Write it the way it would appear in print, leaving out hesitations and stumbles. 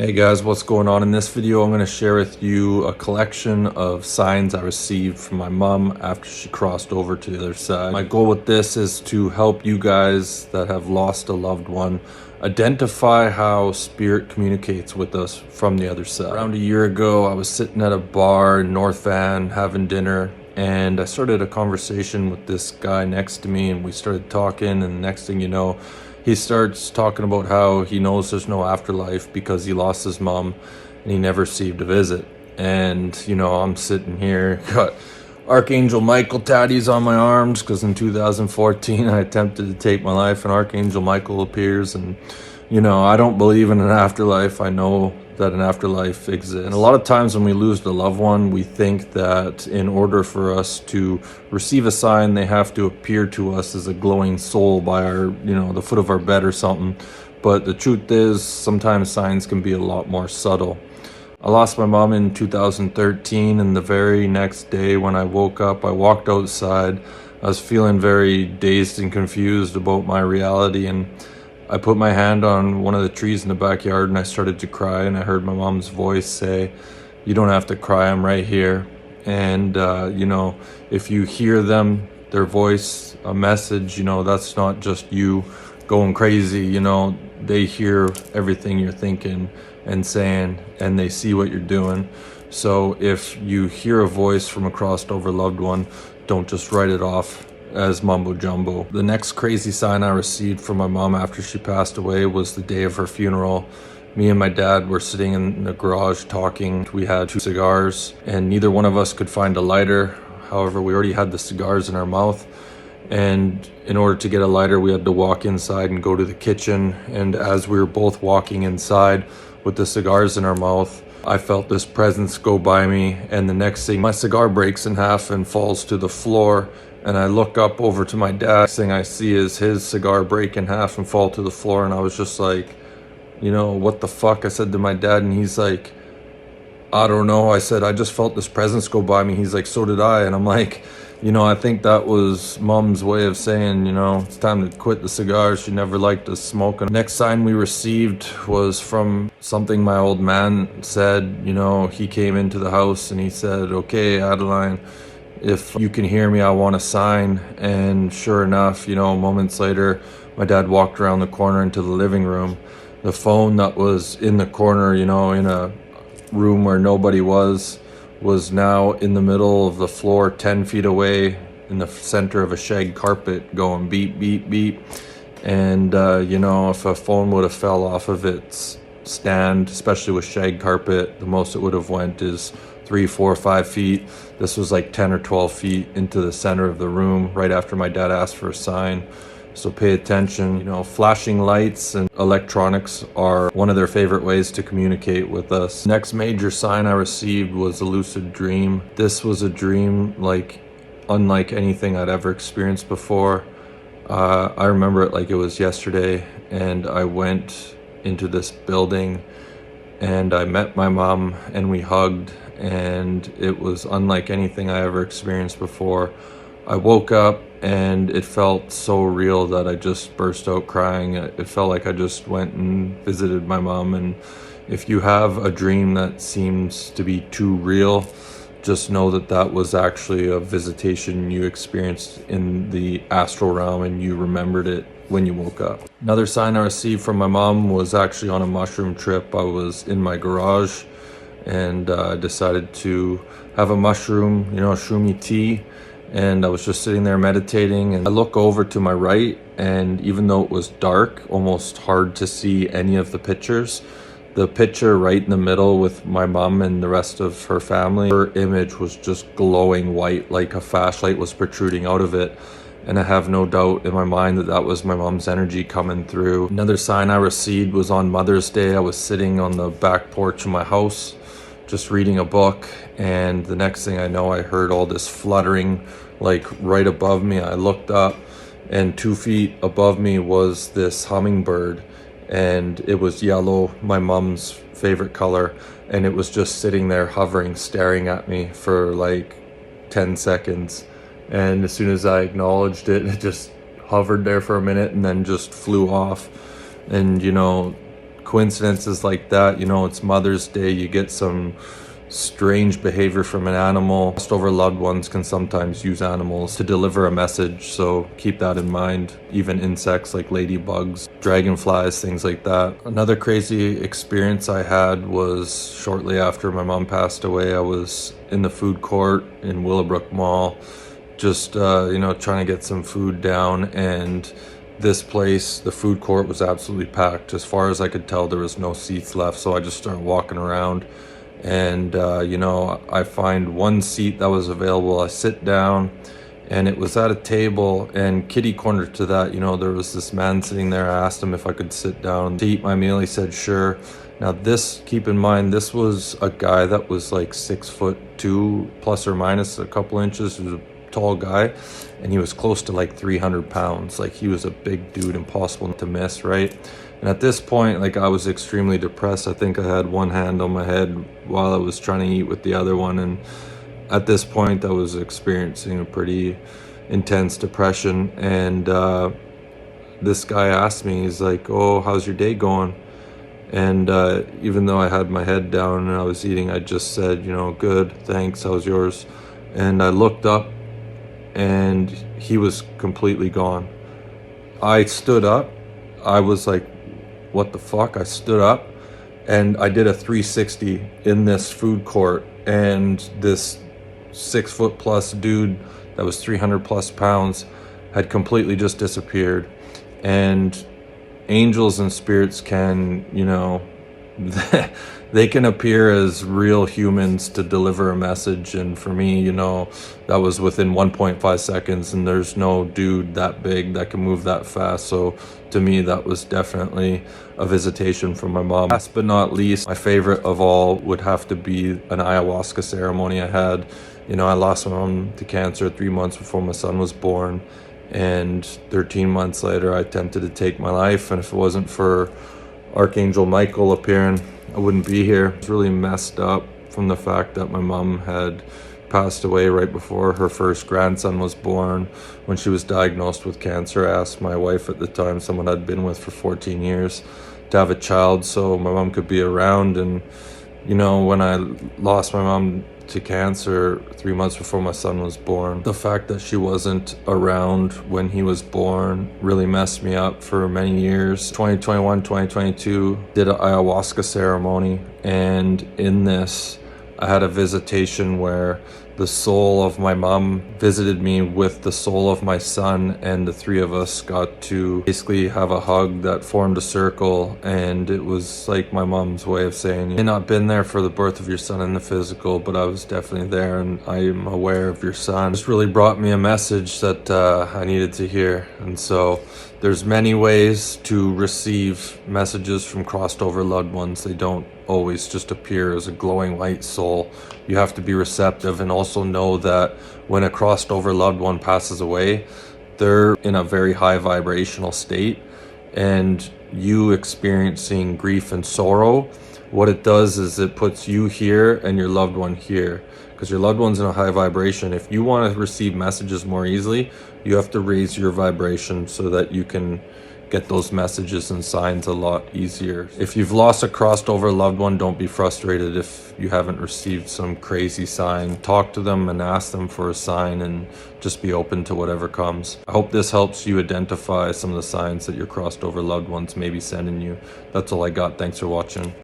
Hey guys, what's going on? In this video, I'm going to share with you a collection of signs I received from my mom after she crossed over to the other side. My goal with this is to help you guys that have lost a loved one identify how spirit communicates with us from the other side. Around a year ago, I was sitting at a bar in North Van having dinner, and I started a conversation with this guy next to me, and we started talking, and the next thing you know, he starts talking about how he knows there's no afterlife because he lost his mom and he never received a visit. And, I'm sitting here, got Archangel Michael tattoos on my arms because in 2014 I attempted to take my life and Archangel Michael appears. And, I don't believe in an afterlife. I know that an afterlife exists. And a lot of times when we lose a loved one, we think that in order for us to receive a sign, they have to appear to us as a glowing soul by our, the foot of our bed or something. But the truth is, sometimes signs can be a lot more subtle. I lost my mom in 2013, and the very next day when I woke up, I walked outside. I was feeling very dazed and confused about my reality, and I put my hand on one of the trees in the backyard and I started to cry, and I heard my mom's voice say, "You don't have to cry, I'm right here." And, if you hear them, their voice, a message, that's not just you going crazy, they hear everything you're thinking and saying, and they see what you're doing. So if you hear a voice from a crossed over loved one, don't just write it off as mumbo jumbo. The next crazy sign I received from my mom after she passed away was the day of her funeral. Me and my dad were sitting in the garage talking. We had 2 cigars and neither one of us could find a lighter. However, we already had the cigars in our mouth, and in order to get a lighter we had to walk inside and go to the kitchen. And as we were both walking inside with the cigars in our mouth, I felt this presence go by me, and the next thing, my cigar breaks in half and falls to the floor. And I look up over to my dad. Next thing I see is his cigar break in half and fall to the floor. And I was just like, what the fuck? I said to my dad, and he's like, "I don't know." I said, "I just felt this presence go by me." He's like, "So did I." And I'm like, I think that was mom's way of saying, it's time to quit the cigars. She never liked us smoking. Next sign we received was from something my old man said. He came into the house and he said, "Okay, Adeline, if you can hear me, I want a sign." And sure enough, moments later, my dad walked around the corner into the living room. The phone that was in the corner, in a room where nobody was now in the middle of the floor, 10 feet away in the center of a shag carpet going beep, beep, beep. And, if a phone would have fell off of its stand, especially with shag carpet, the most it would have went is 3, 4, 5 feet. This was like 10 or 12 feet into the center of the room right after my dad asked for a sign. So pay attention. Flashing lights and electronics are one of their favorite ways to communicate with us. Next major sign I received was a lucid dream. This was a dream unlike anything I'd ever experienced before. I remember it like it was yesterday, and I went into this building and I met my mom and we hugged, and it was unlike anything I ever experienced before. I woke up and it felt so real that I just burst out crying. It felt like I just went and visited my mom. And if you have a dream that seems to be too real, just know that that was actually a visitation you experienced in the astral realm and you remembered it when you woke up. Another sign I received from my mom was actually on a mushroom trip. I was in my garage and I decided to have a mushroom, shroomy tea. And I was just sitting there meditating, and I look over to my right, and even though it was dark, almost hard to see any of the pictures, the picture right in the middle with my mom and the rest of her family, her image was just glowing white, like a flashlight was protruding out of it. And I have no doubt in my mind that that was my mom's energy coming through. Another sign I received was on Mother's Day. I was sitting on the back porch of my house, just reading a book, and the next thing I know, I heard all this fluttering like right above me. I looked up, and 2 feet above me was this hummingbird, and it was yellow, my mom's favorite color, and it was just sitting there hovering, staring at me for like 10 seconds. And as soon as I acknowledged it, it just hovered there for a minute and then just flew off. And coincidences like that, you know, it's Mother's Day, you get some strange behavior from an animal. Lost over loved ones can sometimes use animals to deliver a message, so keep that in mind. Even insects like ladybugs, dragonflies, things like that. Another crazy experience I had was shortly after my mom passed away. I was in the food court in Willowbrook Mall, just you know, trying to get some food down, and this place, the food court, was absolutely packed. As far as I could tell, there was no seats left, so I just started walking around, and you know, I find one seat that was available. I sit down, and it was at a table, and kitty corner to that, you know, there was this man sitting there. I asked him if I could sit down to eat my meal. He said sure. Now this, keep in mind, this was a guy that was like 6'2", plus or minus a couple inches. He was a tall guy, and he was close to like 300 pounds. Like, he was a big dude, impossible to miss, right? And at this point, like, I was extremely depressed. I think I had one hand on my head while I was trying to eat with the other one, and at this point I was experiencing a pretty intense depression. And this guy asked me, he's like, oh, how's your day going? And even though I had my head down and I was eating, I just said, you know, good, thanks, how's yours? And I looked up, and he was completely gone. I stood up. I was like, what the fuck? I stood up, and I did a 360 in this food court, and this 6 foot plus dude that was 300 plus pounds had completely just disappeared. And angels and spirits can, you know, they can appear as real humans to deliver a message. And for me, you know, that was within 1.5 seconds, and there's no dude that big that can move that fast. So to me, that was definitely a visitation from my mom. Last but not least, my favorite of all would have to be an ayahuasca ceremony I had. You know, I lost my mom to cancer 3 months before my son was born, and 13 months later I attempted to take my life. And if it wasn't for Archangel Michael appearing, I wouldn't be here. It's really messed up from the fact that my mom had passed away right before her first grandson was born. When she was diagnosed with cancer, I asked my wife at the time, someone I'd been with for 14 years, to have a child so my mom could be around. And you know, when I lost my mom to cancer 3 months before my son was born, the fact that she wasn't around when he was born really messed me up for many years. 2021, 2022, did an ayahuasca ceremony, and in this I had a visitation where the soul of my mom visited me with the soul of my son, and the three of us got to basically have a hug that formed a circle. And it was like my mom's way of saying, you may not been there for the birth of your son in the physical, but I was definitely there, and I am aware of your son. This really brought me a message that I needed to hear. And so there's many ways to receive messages from crossed over loved ones. They don't always just appear as a glowing white soul. You have to be receptive, and also know that when a crossed over loved one passes away, they're in a very high vibrational state, and you experiencing grief and sorrow, what it does is it puts you here and your loved one here, because your loved one's in a high vibration. If you want to receive messages more easily, you have to raise your vibration so that you can get those messages and signs a lot easier. If you've lost a crossed over loved one, don't be frustrated if you haven't received some crazy sign. Talk to them and ask them for a sign, and just be open to whatever comes. I hope this helps you identify some of the signs that your crossed over loved ones may be sending you. That's all I got. Thanks for watching.